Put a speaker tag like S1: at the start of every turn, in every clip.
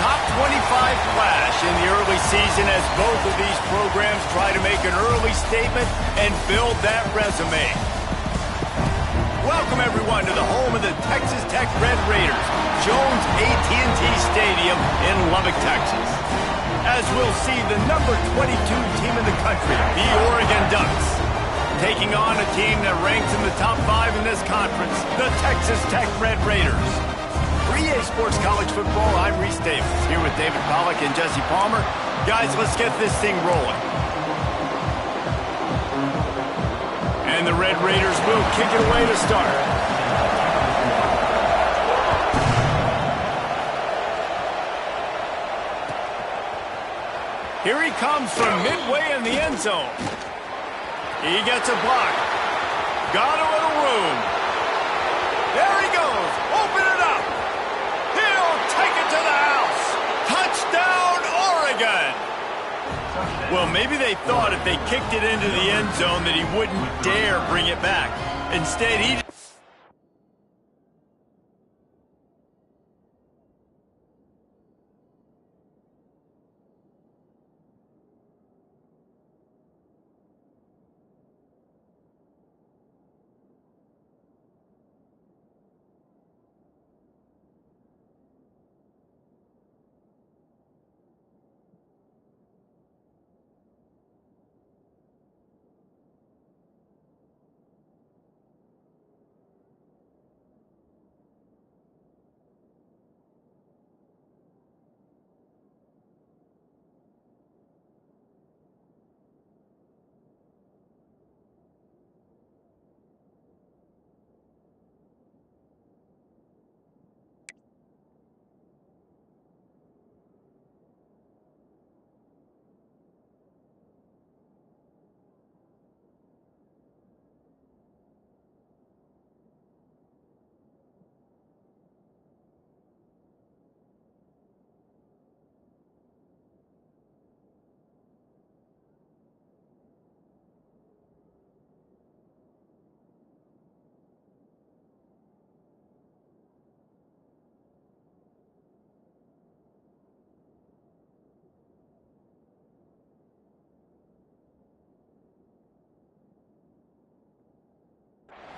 S1: top 25 flash in the early season as both of these programs try to make an early statement and build that resume. Welcome, everyone, to the home of the Texas Tech Red Raiders, Jones AT&T Stadium in Lubbock, Texas. As we'll see the number 22 team in the country, the Oregon Ducks, taking on a team that ranks in the top 5 in this conference, the Texas Tech Red Raiders. For EA Sports College Football, I'm Reese Davis, here with David Pollack and Jesse Palmer. Guys, let's get this thing rolling. And the Red Raiders will kick it away to start. Here he comes from midway in the end zone. He gets a block. Got a little room. There he goes. Open it up. He'll take it to the house. Touchdown, Oregon. Well, maybe they thought if they kicked it into the end zone that he wouldn't dare bring it back. Instead, he...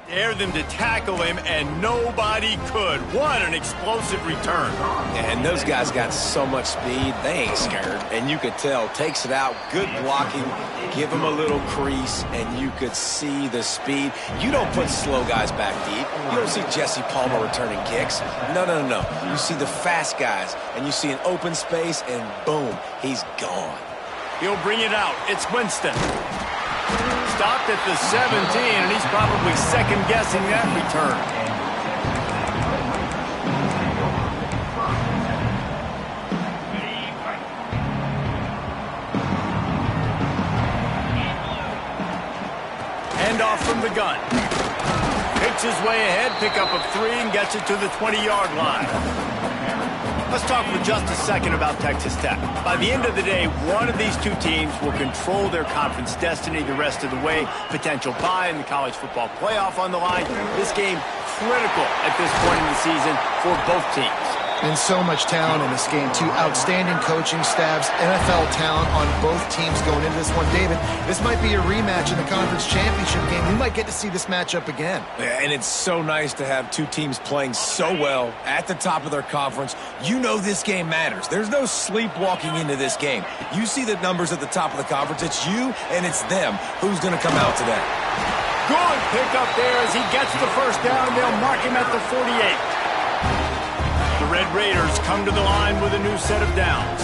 S1: dared them to tackle him, and nobody could. What an explosive return.
S2: And those guys got so much speed, they ain't scared. And you could tell, takes it out, good blocking, give him a little crease, and you could see the speed. You don't put slow guys back deep. You don't see Jesse Palmer returning kicks. No, no, no, no. You see the fast guys, and you see an open space, and boom, he's gone.
S1: He'll bring it out. It's Winston. Stopped at the 17, and he's probably second-guessing that return. Handoff from the gun. Picks his way ahead, pick up of 3, and gets it to the 20-yard line. Let's talk for just a second about Texas Tech. By the end of the day, one of these two teams will control their conference destiny the rest of the way. Potential bye in the college football playoff on the line. This game critical at this point in the season for both teams.
S3: And so much talent in this game, too. Outstanding coaching staffs, NFL talent on both teams going into this one. David, this might be a rematch in the conference championship game. We might get to see this matchup again.
S2: Yeah, and it's so nice to have two teams playing so well at the top of their conference. You know this game matters. There's no sleepwalking into this game. You see the numbers at the top of the conference. It's you and it's them. Who's going to come out today?
S1: Good pickup there as he gets the first down. They'll mark him at the 48. The Red Raiders come to the line with a new set of downs.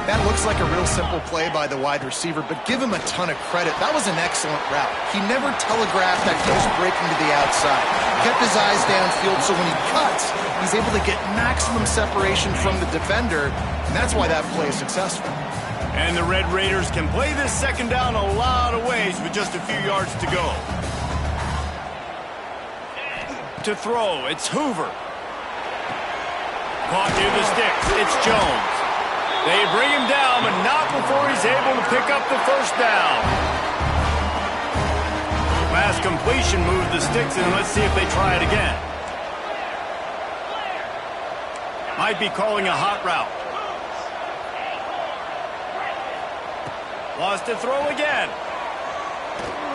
S3: That looks like a real simple play by the wide receiver, but give him a ton of credit. That was an excellent route. He never telegraphed that he was breaking to the outside. Kept his eyes downfield, so when he cuts, he's able to get maximum separation from the defender, and that's why that play is successful.
S1: And the Red Raiders can play this second down a lot of ways with just a few yards to go. To throw, it's Hoover. Caught near the sticks. It's Jones. They bring him down, but not before he's able to pick up the first down. Pass completion moved the sticks, and let's see if they try it again. Might be calling a hot route. Lost to throw again.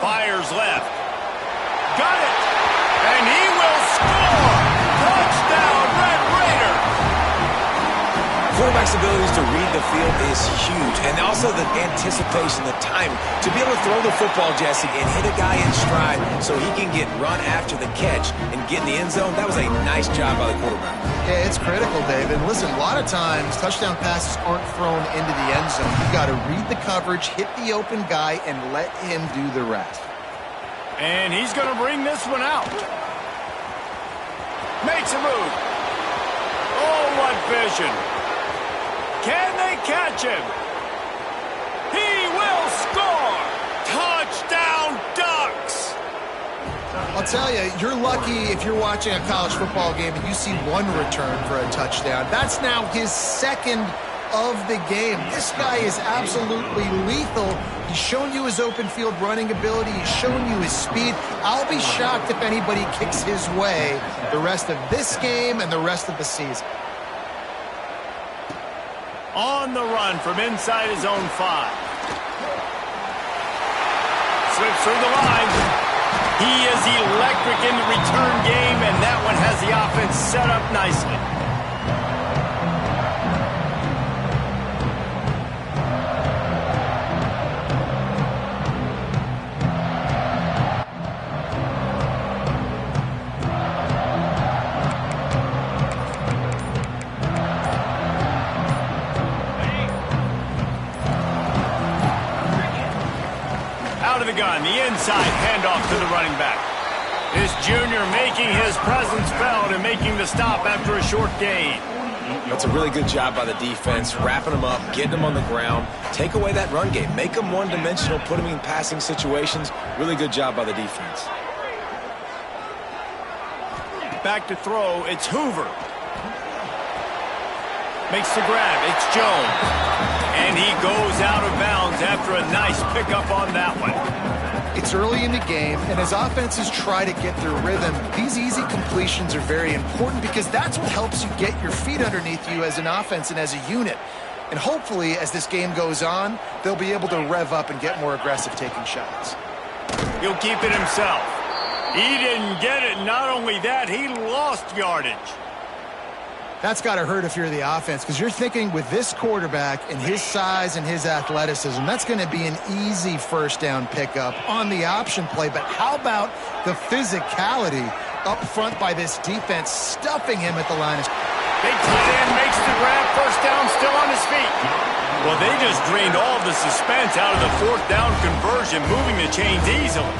S1: Fires left. Got it. And he will score. Touchdown, Red Raiders.
S2: Quarterback's abilities to read the field is huge. And also the anticipation, the time to be able to throw the football, Jesse, and hit a guy in stride so he can get run after the catch and get in the end zone. That was a nice job by the quarterback.
S3: Yeah, it's critical, David. Listen, a lot of times touchdown passes aren't thrown into the end zone. You've got to read the coverage, hit the open guy, and let him do the rest.
S1: And he's going to bring this one out. Makes a move. Oh, what vision. Can they catch him? He will score! Touchdown, Ducks!
S3: I'll tell you, you're lucky if you're watching a college football game and you see one return for a touchdown. That's now his second of the game. This guy is absolutely lethal. He's shown you his open field running ability. He's shown you his speed. I'll be shocked if anybody kicks his way the rest of this game and the rest of the season.
S1: On the run from inside his own 5. Slips through the line. He is electric in the return game, and that one has the offense set up nicely. Out of the gun, the inside handoff to the running back. This junior making his presence felt and making the stop after a short gain.
S2: That's a really good job by the defense, wrapping them up, getting them on the ground. Take away that run game. Make them one-dimensional, put them in passing situations. Really good job by the defense.
S1: Back to throw, it's Hoover. Makes the grab, it's Jones. And he goes out of bounds after a nice pickup on that one.
S3: It's early in the game, and as offenses try to get their rhythm, these easy completions are very important because that's what helps you get your feet underneath you as an offense and as a unit. And hopefully, as this game goes on, they'll be able to rev up and get more aggressive taking shots.
S1: He'll keep it himself. He didn't get it. Not only that, he lost yardage.
S3: That's got to hurt if you're the offense because you're thinking with this quarterback and his size and his athleticism, that's going to be an easy first down pickup on the option play. But how about the physicality up front by this defense, stuffing him at the line?
S1: Big tight end makes the grab, first down, still on his feet. Well, they just drained all the suspense out of the fourth down conversion, moving the chains easily.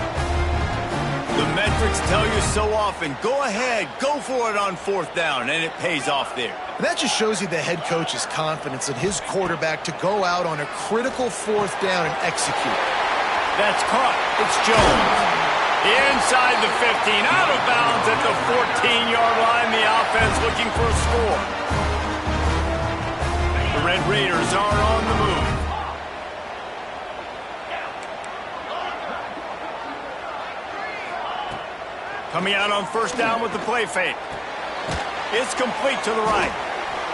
S1: The metrics tell you so often, go ahead, go for it on fourth down, and it pays off there.
S3: And that just shows you the head coach's confidence in his quarterback to go out on a critical fourth down and execute.
S1: That's caught. It's Jones. Inside the 15, out of bounds at the 14-yard line. The offense looking for a score. The Red Raiders are on the move. Coming out on first down with the play fake. It's complete to the right.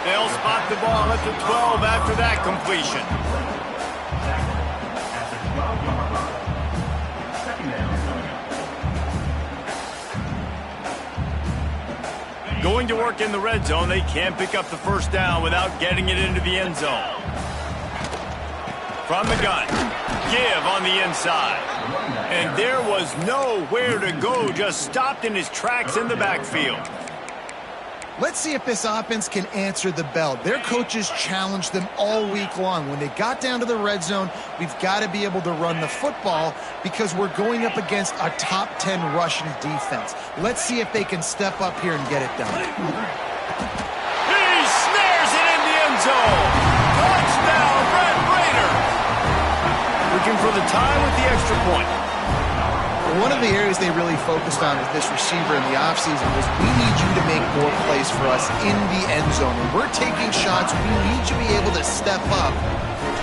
S1: They'll spot the ball at the 12 after that completion. Going to work in the red zone, they can't pick up the first down without getting it into the end zone. From the gun, give on the inside. And there was nowhere to go, just stopped in his tracks in the backfield.
S3: Let's see if this offense can answer the bell. Their coaches challenged them all week long. When they got down to the red zone, we've got to be able to run the football because we're going up against a top 10 Russian defense. Let's see if they can step up here and get it done.
S1: He snares it in the end zone. Touchdown, Red Raiders. Looking for the tie with the extra point.
S3: One of the areas they really focused on with this receiver in the offseason was we need you to make more plays for us in the end zone. When we're taking shots, we need you to be able to step up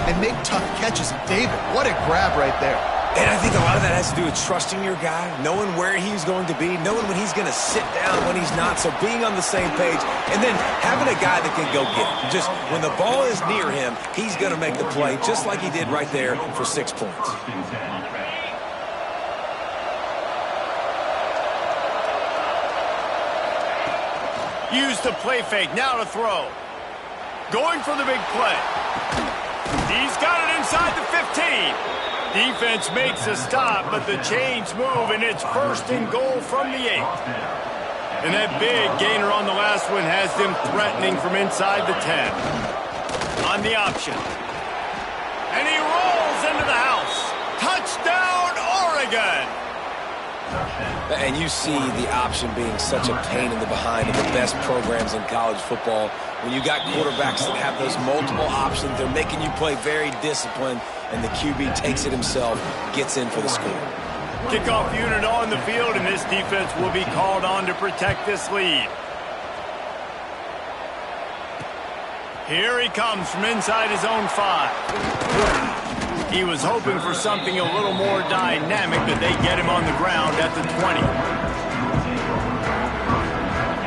S3: and make tough catches. And David, what a grab right there.
S2: And I think a lot of that has to do with trusting your guy, knowing where he's going to be, knowing when he's going to sit down, when he's not, so being on the same page, and then having a guy that can go get it. Just when the ball is near him, he's going to make the play, just like he did right there for 6 points.
S1: Use the play fake, now to throw. Going for the big play. He's got it inside the 15. Defense makes a stop, but the chains move, and it's 1st and goal from the 8. And that big gainer on the last one has them threatening from inside the 10. On the option. And he rolls into the house. Touchdown, Oregon!
S2: And you see the option being such a pain in the behind of the best programs in college football. When you got quarterbacks that have those multiple options, they're making you play very disciplined, and the QB takes it himself, gets in for the score.
S1: Kickoff unit on the field, and this defense will be called on to protect this lead. Here he comes from inside his own 5. He was hoping for something a little more dynamic, but they get him on the ground at the 20.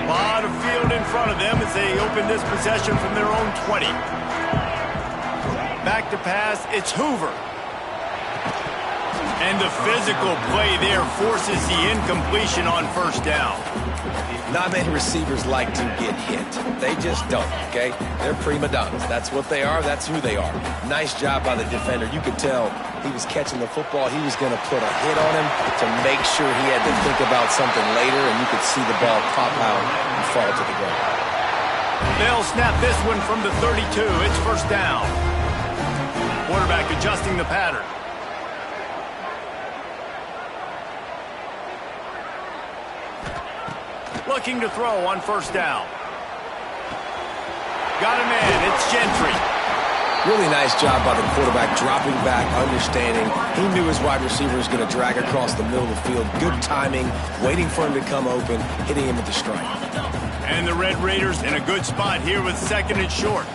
S1: A lot of field in front of them as they open this possession from their own 20. Back to pass, it's Hoover. And the physical play there forces the incompletion on 1st down.
S2: Not many receivers like to get hit. They just don't, okay? They're prima donnas. That's what they are. That's who they are. Nice job by the defender. You could tell he was catching the football. He was going to put a hit on him to make sure he had to think about something later, and you could see the ball pop out and fall to the ground.
S1: They'll snap this one from the 32. It's 1st down. Quarterback adjusting the pattern. Looking to throw on 1st down. Got him in. It's Gentry.
S2: Really nice job by the quarterback, dropping back, understanding. He knew his wide receiver was going to drag across the middle of the field. Good timing, waiting for him to come open, hitting him with the strike.
S1: And the Red Raiders in a good spot here with 2nd and short.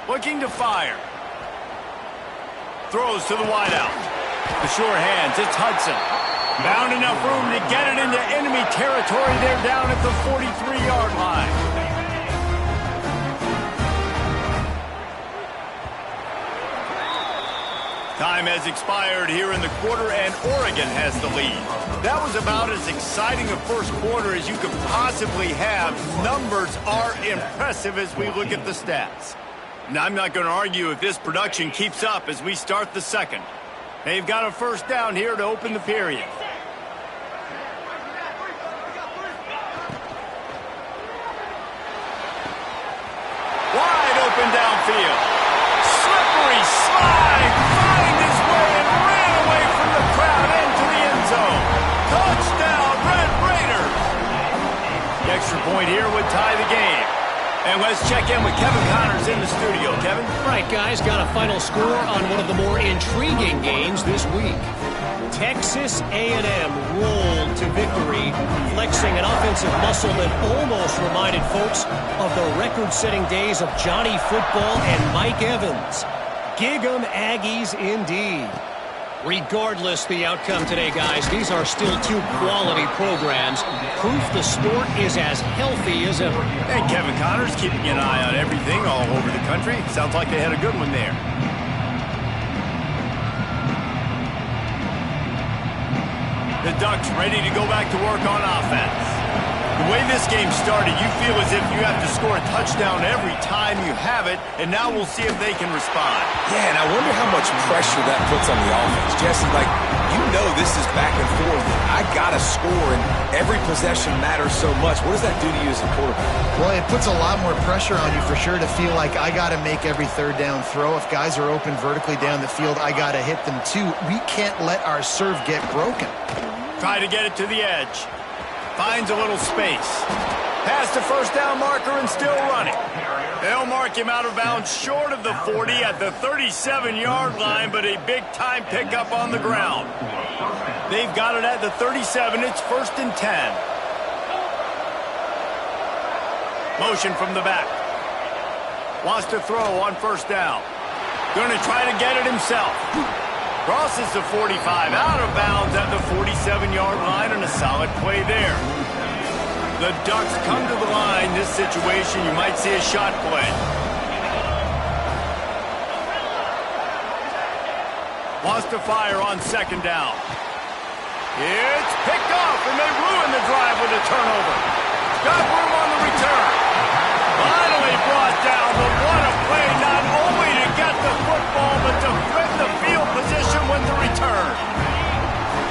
S1: Looking to fire. Throws to the wideout. The sure hands, it's Hudson. Found enough room to get it into enemy territory. They're down at the 43-yard line. Time has expired here in the quarter, and Oregon has the lead. That was about as exciting a first quarter as you could possibly have. Numbers are impressive as we look at the stats. Now, I'm not going to argue if this production keeps up as we start the 2nd. They've got a 1st down here to open the period. Wide open downfield. Slippery slide. Find his way and ran away from the crowd into the end zone. Touchdown, Red Raiders. The extra point here would tie the game. And let's check in with Kevin Connors in the studio. Kevin?
S4: Right, guys, got a final score on one of the more intriguing games this week. Texas A&M rolled to victory, flexing an offensive muscle that almost reminded folks of the record-setting days of Johnny Football and Mike Evans. Gig 'em Aggies indeed. Regardless the outcome today, guys, these are still 2 quality programs. Proof the sport is as healthy as ever.
S1: And Kevin Connors keeping an eye on everything all over the country. Sounds like they had a good one there. The Ducks ready to go back to work on offense. The way this game started, you feel as if you have to score a touchdown every time you have it, and now we'll see if they can respond.
S2: Yeah, and I wonder how much pressure that puts on the offense. Jesse, like, you know this is back and forth. I got to score, and every possession matters so much. What does that do to you as a quarterback?
S3: Well, it puts a lot more pressure on you for sure to feel like I got to make every 3rd down throw. If guys are open vertically down the field, I got to hit them too. We can't let our serve get broken.
S1: Try to get it to the edge. Finds a little space. Past the 1st down marker and still running. They'll mark him out of bounds short of the 40 at the 37-yard line, but a big-time pickup on the ground. They've got it at the 37. It's 1st and 10. Motion from the back. Wants to throw on first down. Going to try to get it himself. Crosses the 45, out of bounds at the 47-yard line, and a solid play there. The Ducks come to the line. This situation, you might see a shot play. Wants to fire on second down. It's picked off, and they ruin the drive with a turnover. Got room on the return. Finally brought down, but what a play, not only to get the football, but to flip the field position with the return.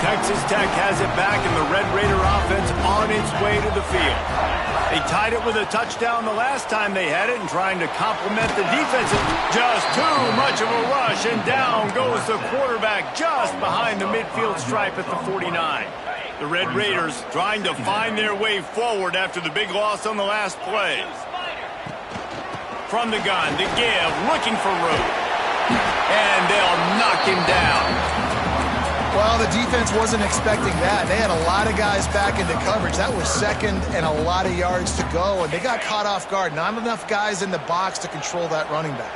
S1: Texas Tech has it back, and the Red Raider offense on its way to the field. They tied it with a touchdown the last time they had it, and trying to complement the defense. Just too much of a rush, and down goes the quarterback just behind the midfield stripe at the 49. The Red Raiders trying to find their way forward after the big loss on the last play. From the gun, diggg looking for room. And they'll knock him down.
S3: Well, the defense wasn't expecting that. They had a lot of guys back into coverage. That was second and a lot of yards to go, and they got caught off guard. Not enough guys in the box to control that running back.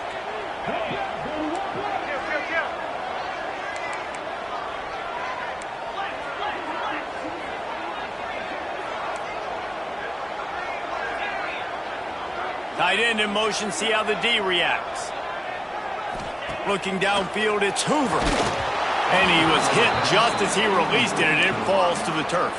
S1: Tight end in motion, see how the D reacts. Looking downfield, it's Hoover. And he was hit just as he released it, and it falls to the turf.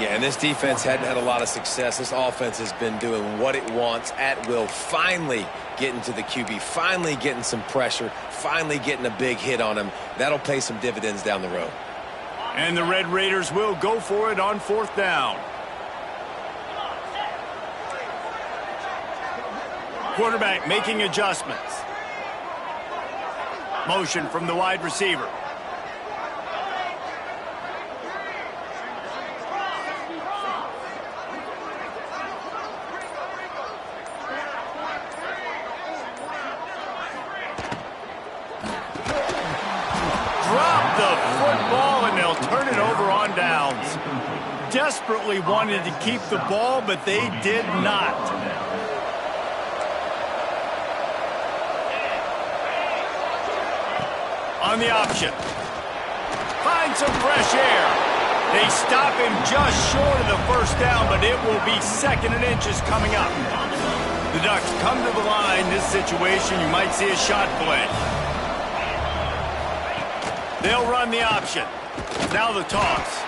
S2: Yeah, and this defense hadn't had a lot of success. This offense has been doing what it wants at will. Finally getting to the QB, finally getting some pressure, finally getting a big hit on him. That'll pay some dividends down the road.
S1: And the Red Raiders will go for it on fourth down. Quarterback making adjustments. Motion from the wide receiver. Drop the football, and they'll turn it over on downs. Desperately wanted to keep the ball, but they did not. On the option. Find some fresh air. They stop him just short of the first down, but it will be second and inches coming up. The Ducks come to the line. This situation, you might see a shot play. They'll run the option. Now the toss.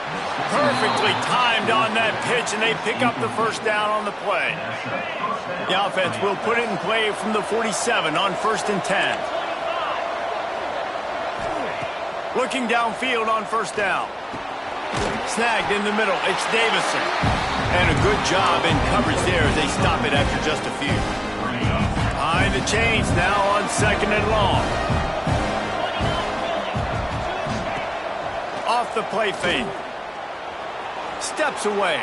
S1: Perfectly timed on that pitch, and they pick up the first down on the play. The offense will put it in play from the 47 on 1st and 10. Looking downfield on first down. Snagged in the middle. It's Davison. And a good job in coverage there as they stop it after just a few. Behind the chains now on second and long. Off the play fake. Steps away.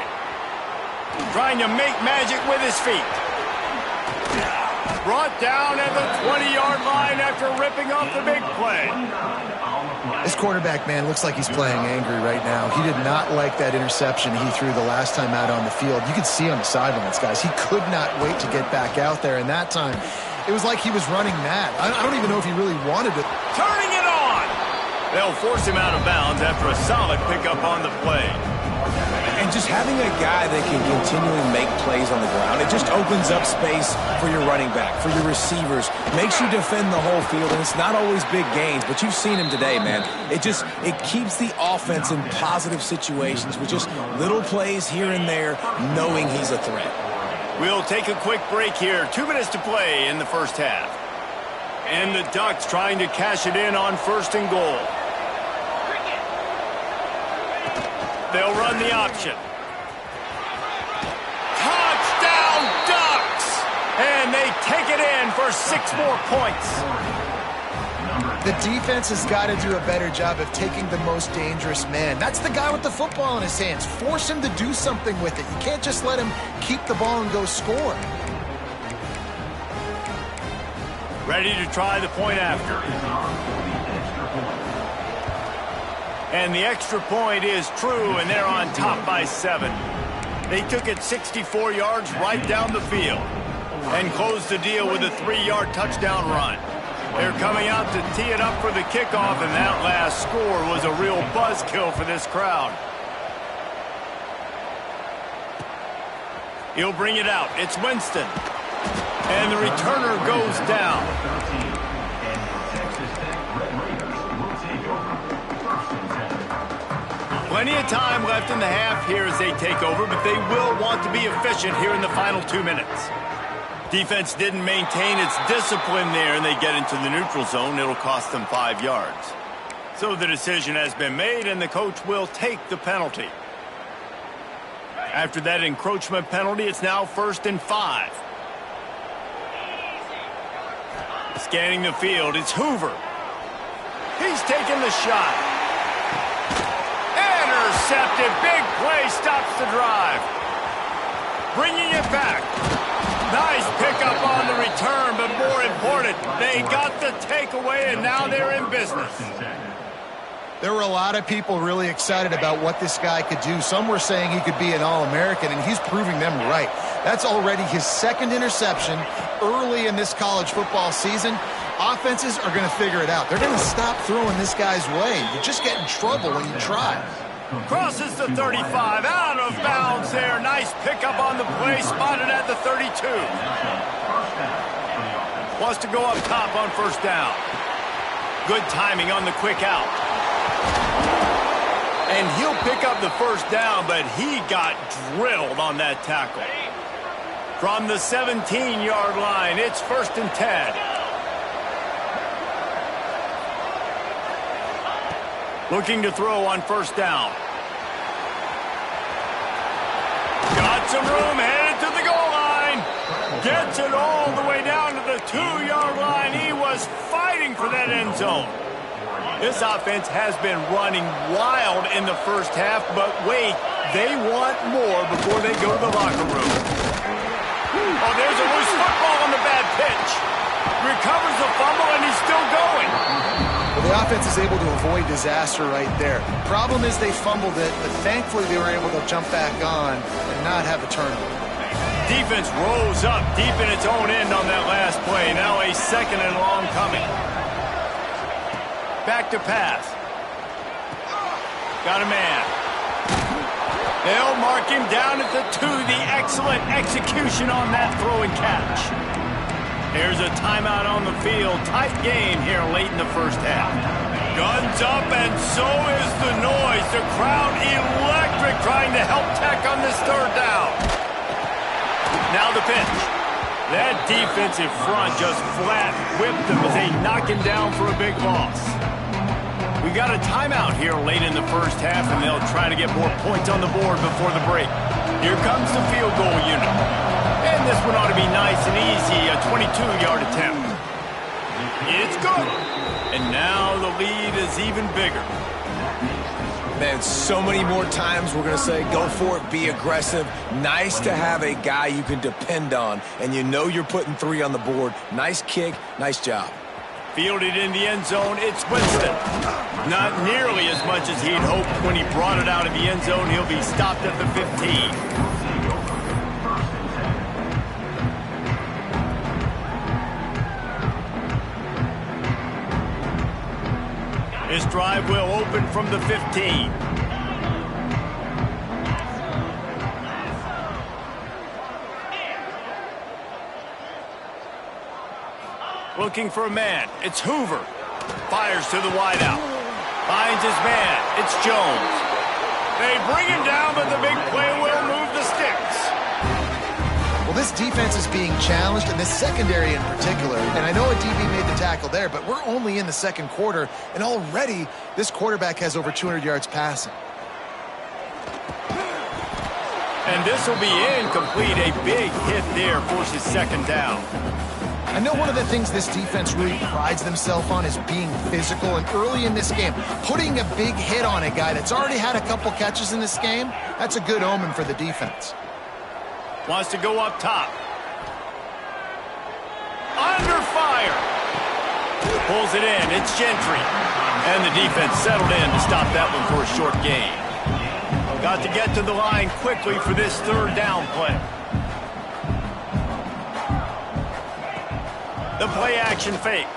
S1: Trying to make magic with his feet. Brought down at the 20-yard line after ripping off the big play.
S3: This quarterback, man, looks like he's playing angry right now. He did not like that interception he threw the last time out on the field. You could see on the sidelines, guys. He could not wait to get back out there, and that time it was like he was running mad. I don't even know if he really wanted it.
S1: Turning it on! They'll force him out of bounds after a solid pickup on the play.
S2: And just having a guy that can continually make plays on the ground, it just opens up space for your running back, for your receivers, makes you defend the whole field, and it's not always big gains, but you've seen him today, man. It keeps the offense in positive situations with just little plays here and there, knowing he's a threat.
S1: We'll take a quick break here. 2 minutes to play in the first half. And the Ducks trying to cash it in on 1st and goal. They'll run the option. Touchdown, Ducks! And they take it in for 6 more points.
S3: The defense has got to do a better job of taking the most dangerous man. That's the guy with the football in his hands. Force him to do something with it. You can't just let him keep the ball and go score.
S1: Ready to try the point after. And the extra point is true, and they're on top by 7. They took it 64 yards right down the field and closed the deal with a 3-yard touchdown run. They're coming out to tee it up for the kickoff, and that last score was a real buzzkill for this crowd. He'll bring it out. It's Winston. And the returner goes down. Plenty of time left in the half here as they take over, but they will want to be efficient here in the final 2 minutes. Defense didn't maintain its discipline there, and they get into the neutral zone. It'll cost them 5 yards. So the decision has been made, and the coach will take the penalty. After that encroachment penalty, it's now 1st and 5. Scanning the field, it's Hoover. He's taking the shot. Intercepted. Big play stops the drive. Bringing it back. Nice pickup on the return, but more important, they got the takeaway, and now they're in business.
S3: There were a lot of people really excited about what this guy could do. Some were saying he could be an All-American, and he's proving them right. That's already his 2nd interception early in this college football season. Offenses are going to figure it out. They're going to stop throwing this guy's way. You just get in trouble when you try.
S1: Crosses the 35, out of bounds there. Nice pickup on the play, spotted at the 32. Wants to go up top on 1st down. Good timing on the quick out. And he'll pick up the 1st down, but he got drilled on that tackle. From the 17-yard line, it's 1st and 10. Looking to throw on 1st down. Got some room, headed to the goal line. Gets it all the way down to the 2-yard line. He was fighting for that end zone. This offense has been running wild in the 1st half, but wait, they want more before they go to the locker room. Oh, there's a loose football on the bad pitch. Recovers the fumble, and he's still going.
S3: Well, the offense is able to avoid disaster right there. Problem is they fumbled it, but thankfully they were able to jump back on and not have a turnover.
S1: Defense rose up deep in its own end on that last play. Now a 2nd and long coming. Back to pass. Got a man. They'll mark him down at the 2. The excellent execution on that throw and catch. There's a timeout on the field. Tight game here late in the 1st half. Guns up, and so is the noise. The crowd electric trying to help Tech on this 3rd down. Now the pitch. That defensive front just flat whipped them as they knock him down for a big loss. We got a timeout here late in the 1st half, and they'll try to get more points on the board before the break. Here comes the field goal unit. And this one ought to be nice and easy, a 22-yard attempt. It's good. And now the lead is even bigger.
S2: Man, so many more times we're going to say, go for it, be aggressive. Nice to have a guy you can depend on, and you know you're putting 3 on the board. Nice kick, nice job.
S1: Fielded in the end zone, it's Winston. Not nearly as much as he'd hoped when he brought it out of the end zone. He'll be stopped at the 15. This drive will open from the 15. Looking for a man. It's Hoover. Fires to the wideout. Finds his man. It's Jones. They bring him down, but the big play will move the sticks.
S3: Well, this defense is being challenged, and this secondary in particular. And I know a DB made the tackle there, but we're only in the 2nd quarter, and already this quarterback has over 200 yards passing.
S1: And this will be incomplete. A big hit there forces 2nd down.
S3: I know one of the things this defense really prides themselves on is being physical, and early in this game, putting a big hit on a guy that's already had a couple catches in this game, that's a good omen for the defense.
S1: Wants to go up top. Under fire. Pulls it in. It's Gentry. And the defense settled in to stop that one for a short gain. Got to get to the line quickly for this third down play. The play action fake.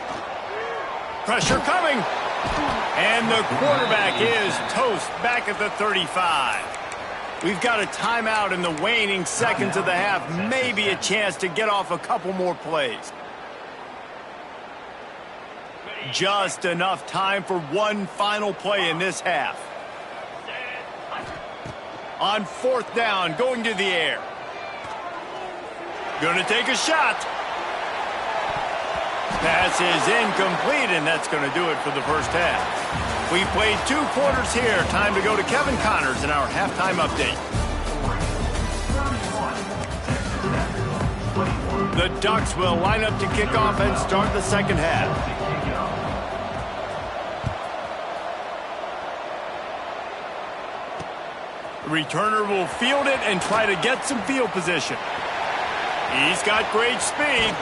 S1: Pressure coming. And the quarterback is toast back at the 35. We've got a timeout in the waning seconds of the half. Maybe a chance to get off a couple more plays. Just enough time for one final play in this half. On fourth down, going to the air. Going to take a shot. Pass is incomplete, and that's going to do it for the first half. We played 2 quarters here. Time to go to Kevin Connors in our halftime update. The Ducks will line up to kick off and start the second half. The returner will field it and try to get some field position. He's got great speed.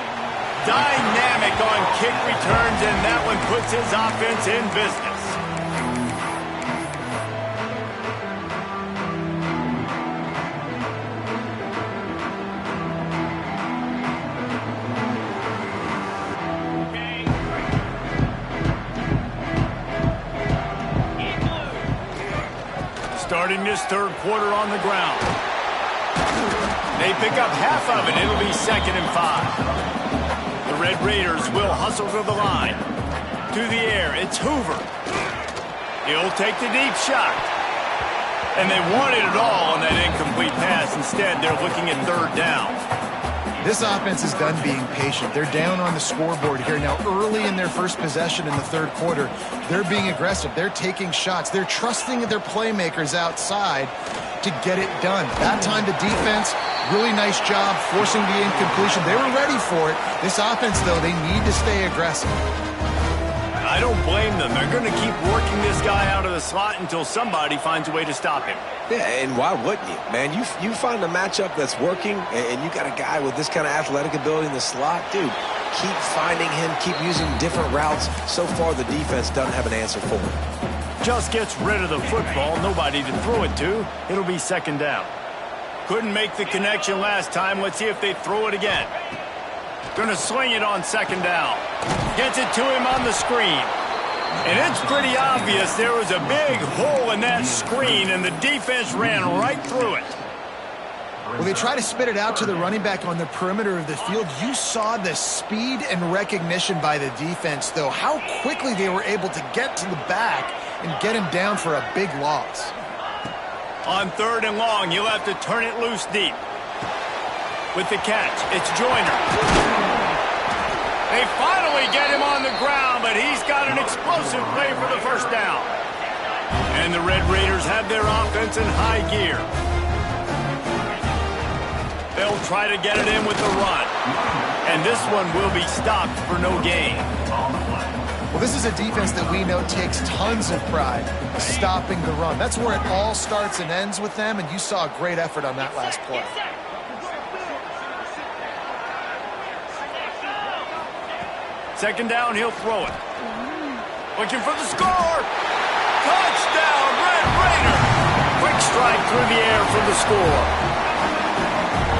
S1: Dynamic on kick returns, and that one puts his offense in business. Starting this third quarter on the ground. They pick up half of it. It'll be 2nd and 5. The Red Raiders will hustle to the line. To the air, it's Hoover. He'll take the deep shot. And they wanted it all on that incomplete pass. Instead, they're looking at third down.
S3: This offense is done being patient. They're down on the scoreboard here. Now, early in their first possession in the third quarter, they're being aggressive. They're taking shots. They're trusting their playmakers outside to get it done. That time, the defense, really nice job forcing the incompletion. They were ready for it. This offense, though, they need to stay aggressive.
S1: I don't blame them. They're going to keep working this guy out of the slot until somebody finds a way to stop him.
S2: Yeah, and why wouldn't you? Man, you find a matchup that's working, and you got a guy with this kind of athletic ability in the slot. Dude, keep finding him, keep using different routes. So far, the defense doesn't have an answer for him.
S1: Just gets rid of the football, nobody to throw it to. It'll be 2nd down. Couldn't make the connection last time. Let's see if they throw it again. Going to sling it on 2nd down. Gets it to him on the screen. And it's pretty obvious there was a big hole in that screen, and the defense ran right through it.
S3: Well, they try to spit it out to the running back on the perimeter of the field. You saw the speed and recognition by the defense, though. How quickly they were able to get to the back and get him down for a big loss.
S1: On 3rd and long, he'll have to turn it loose deep. With the catch, it's Joyner. They finally get him on the ground, but he's got an explosive play for the first down. And the Red Raiders have their offense in high gear. They'll try to get it in with the run. And this one will be stopped for no gain.
S3: Well, this is a defense that we know takes tons of pride stopping the run. That's where it all starts and ends with them, and you saw a great effort on that last play.
S1: Second down, he'll throw it. Looking for the score. Touchdown, Red Raider. Quick strike through the air for the score.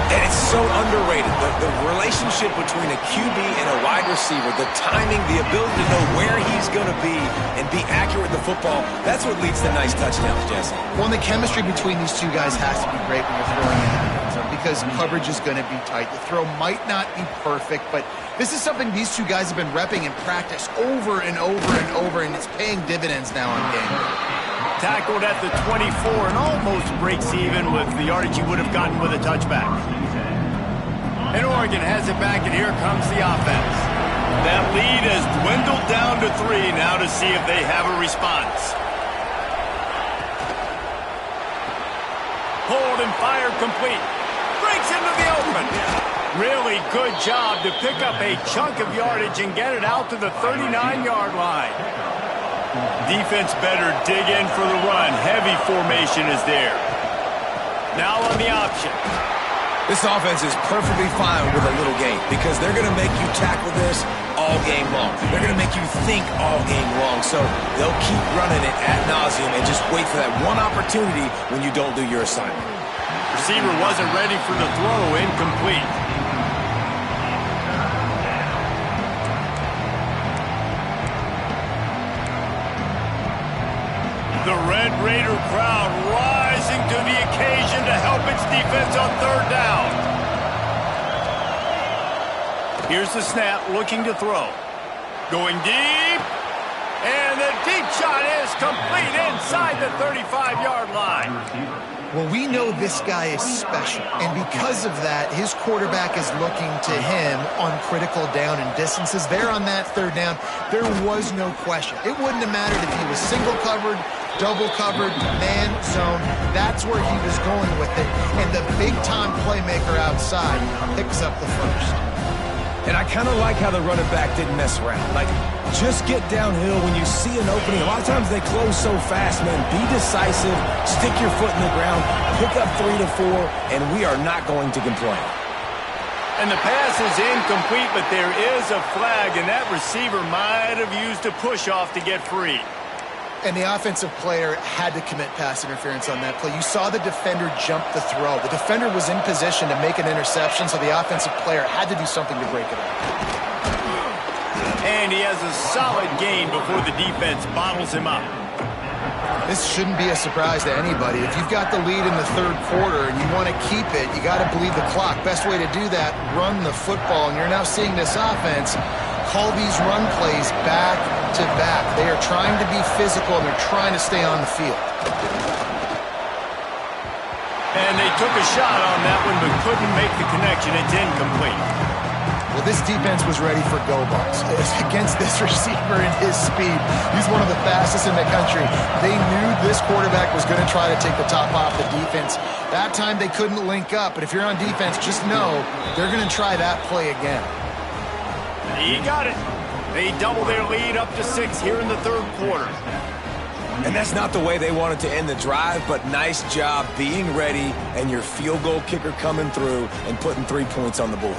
S2: And it's so underrated. The relationship between a QB and a wide receiver, the timing, the ability to know where he's going to be and be accurate with the football, that's what leads to nice touchdowns, Jesse.
S3: Well, and the chemistry between these two guys has to be great when you're throwing in the end zone because coverage is going to be tight. The throw might not be perfect, but this is something these two guys have been repping in practice over and over and over, and it's paying dividends now on game day.
S1: Tackled at the 24 and almost breaks even with the yardage he would have gotten with a touchback. And Oregon has it back, and here comes the offense. That lead has dwindled down to 3 now to see if they have a response. Hold and fire complete. Breaks into the open. Really good job to pick up a chunk of yardage and get it out to the 39-yard line. Defense better dig in for the run. Heavy formation is there. Now on the option.
S2: This offense is perfectly fine with a little game because they're going to make you tackle this all game long. They're going to make you think all game long. So they'll keep running it ad nauseum and just wait for that one opportunity when you don't do your assignment.
S1: Receiver wasn't ready for the throw, incomplete. The Red Raider crowd rising to the occasion to help its defense on third down. Here's the snap, looking to throw. Going deep. And the deep shot is complete inside the 35-yard line.
S3: Well, we know this guy is special, and because of that, his quarterback is looking to him on critical down and distances. There on that third down, there was no question. It wouldn't have mattered if he was single covered, double covered, man zone. That's where he was going with it, and the big-time playmaker outside picks up the first.
S2: And I kind of like how the running back didn't mess around. Like, just get downhill when you see an opening. A lot of times they close so fast, man. Be decisive, stick your foot in the ground, pick up 3 to 4, and we are not going to complain.
S1: And the pass is incomplete, but there is a flag, and that receiver might have used a push-off to get free.
S3: And the offensive player had to commit pass interference on that play. You saw the defender jump the throw. The defender was in position to make an interception, so the offensive player had to do something to break it up.
S1: And he has a solid gain before the defense bottles him up.
S3: This shouldn't be a surprise to anybody. If you've got the lead in the third quarter and you want to keep it, you got to bleed the clock. Best way to do that, run the football. And you're now seeing this offense call these run plays back to back. They are trying to be physical, and they're trying to stay on the field.
S1: And they took a shot on that one, but couldn't make the connection. It's incomplete.
S3: Well, this defense was ready for go balls. Against this receiver and his speed, he's one of the fastest in the country. They knew this quarterback was going to try to take the top off the defense. That time they couldn't link up, but if you're on defense, just know they're going to try that play again.
S1: He got it. They double their lead up to 6 here in the third quarter.
S2: And that's not the way they wanted to end the drive, but nice job being ready and your field goal kicker coming through and putting 3 points on the board.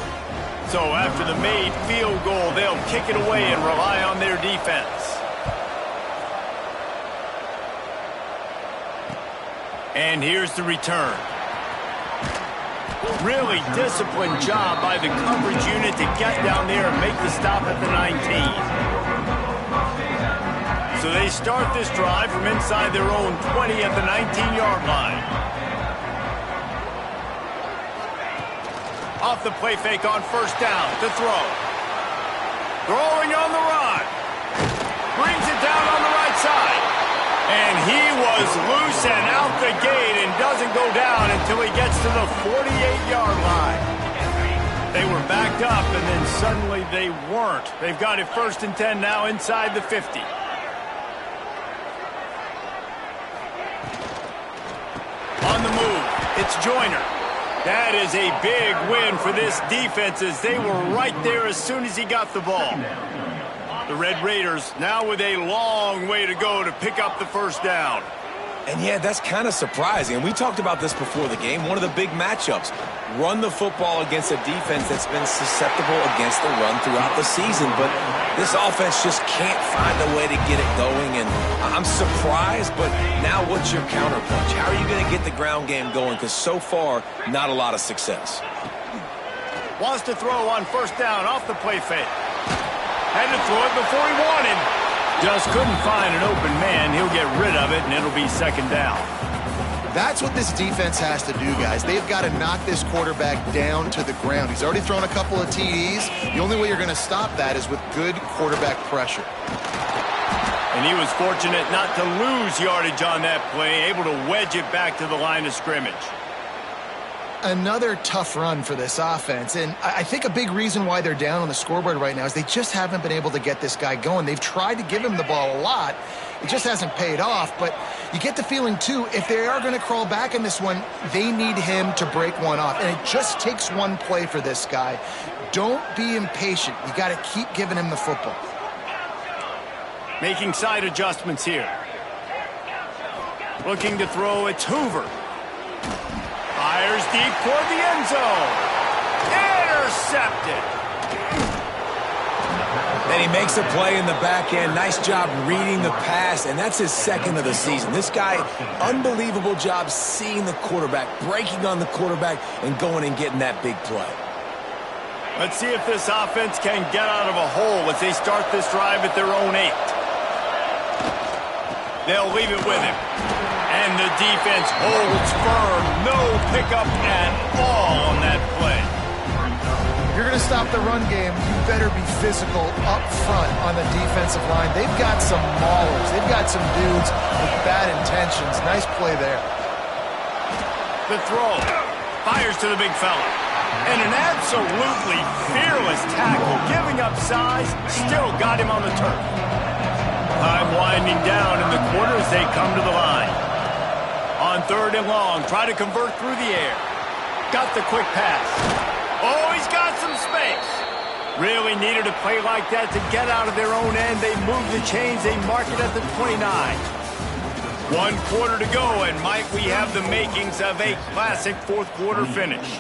S1: So after the made field goal, they'll kick it away and rely on their defense. And here's the return. Really disciplined job by the coverage unit to get down there and make the stop at the 19. So they start this drive from inside their own 20 at the 19-yard line. Off the play fake on first down to throw. Throwing on the run. Brings it down on the right side. And he was loose and out the gate and doesn't go down until he gets to the 48-yard line. They were backed up, and then suddenly they weren't. They've got it 1st and 10 now inside the 50. On the move, it's Joyner. That is a big win for this defense as they were right there as soon as he got the ball. The Red Raiders now with a long way to go to pick up the first down.
S2: And yeah, that's kind of surprising. And we talked about this before the game. One of the big matchups. Run the football against a defense that's been susceptible against the run throughout the season. But this offense just can't find a way to get it going. And I'm surprised, but now what's your counterpunch? How are you going to get the ground game going? Because so far, not a lot of success.
S1: Wants to throw on first down off the play fake. Had to throw it before he wanted. Just couldn't find an open man. He'll get rid of it, and it'll be second down.
S3: That's what this defense has to do, guys. They've got to knock this quarterback down to the ground. He's already thrown a couple of TDs. The only way you're going to stop that is with good quarterback pressure.
S1: And he was fortunate not to lose yardage on that play, able to wedge it back to the line of scrimmage.
S3: Another tough run for this offense, and I think a big reason why they're down on the scoreboard right now is they just haven't been able to get this guy going. They've tried to give him the ball a lot. It just hasn't paid off, but you get the feeling, too, if they are going to crawl back in this one, they need him to break one off, and it just takes one play for this guy. Don't be impatient. You got to keep giving him the football.
S1: Making side adjustments here. Looking to throw, it's Hoover. Fires deep toward the end zone. Intercepted.
S2: And he makes a play in the back end. Nice job reading the pass, and that's his second of the season. This guy, unbelievable job seeing the quarterback, breaking on the quarterback, and going and getting that big play.
S1: Let's see if this offense can get out of a hole as they start this drive at their own 8. They'll leave it with him. And the defense holds firm. No pickup at all on that play.
S3: If you're going to stop the run game, you better be physical up front on the defensive line. They've got some maulers. They've got some dudes with bad intentions. Nice play there.
S1: The throw. Fires to the big fella. And an absolutely fearless tackle. Giving up size, still got him on the turf. Time winding down in the quarter as they come to the line. On 3rd and long, try to convert through the air. Got the quick pass. Oh, he's got some space. Really needed a play like that to get out of their own end. They move the chains. They mark it at the 29. 1 quarter to go, and might we have the makings of a classic 4th quarter finish.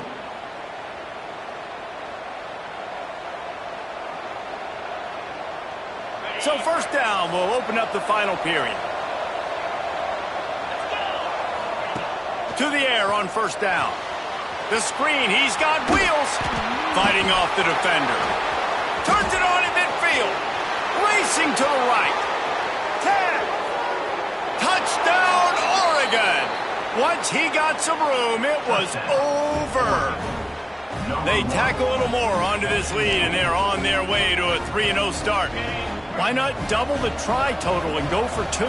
S1: So 1st down will open up the final period. To the air on 1st down. The screen, he's got wheels. Fighting off the defender. Turns it on in midfield. Racing to the right. 10. Touchdown, Oregon. Once he got some room, it was over. They tack a little more onto this lead, and they're on their way to a 3-0 start. Why not double the try total and go for 2?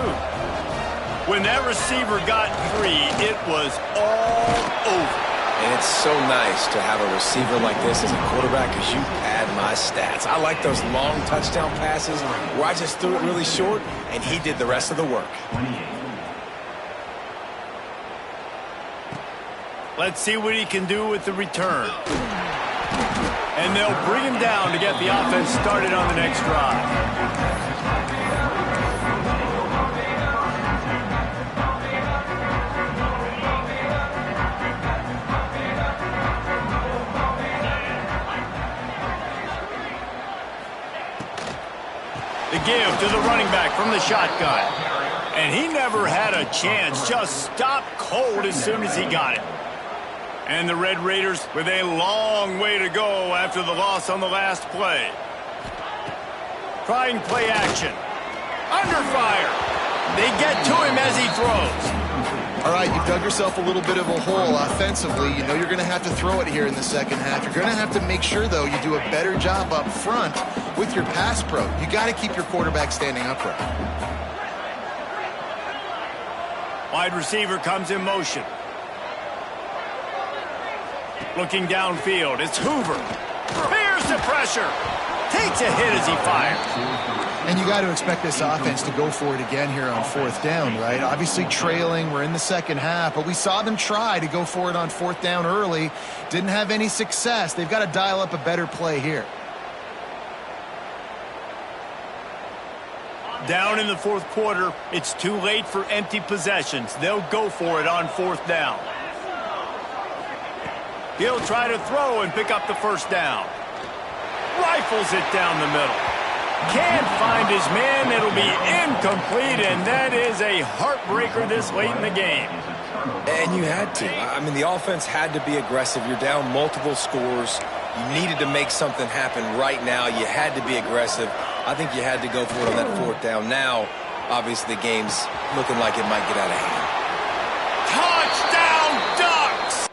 S1: When that receiver got 3, it was all over.
S2: And it's so nice to have a receiver like this as a quarterback because you pad my stats. I like those long touchdown passes where I just threw it really short and he did the rest of the work.
S1: Let's see what he can do with the return. And they'll bring him down to get the offense started on the next drive. The give to the running back from the shotgun. And he never had a chance. Just stopped cold as soon as he got it. And the Red Raiders with a long way to go after the loss on the last play. Trying play action. Under fire. They get to him as he throws.
S3: All right, you've dug yourself a little bit of a hole offensively. You know you're going to have to throw it here in the second half. You're going to have to make sure, though, you do a better job up front with your pass pro. You got to keep your quarterback standing upright.
S1: Wide receiver comes in motion. Looking downfield, it's Hoover. Fears the pressure. Takes a hit as he fires.
S3: And you got to expect this offense to go for it again here on 4th down, right? Obviously trailing, we're in the second half, but we saw them try to go for it on 4th down early. Didn't have any success. They've got to dial up a better play here.
S1: Down in the 4th quarter, it's too late for empty possessions. They'll go for it on 4th down. He'll try to throw and pick up the 1st down. Rifles it down the middle. Can't find his man. It'll be incomplete, and that is a heartbreaker this late in the game.
S2: And you had to. I mean, the offense had to be aggressive. You're down multiple scores. You needed to make something happen right now. You had to be aggressive. I think you had to go for it on that 4th down. Now, obviously, the game's looking like it might get out of hand.
S1: Touchdown, Ducks!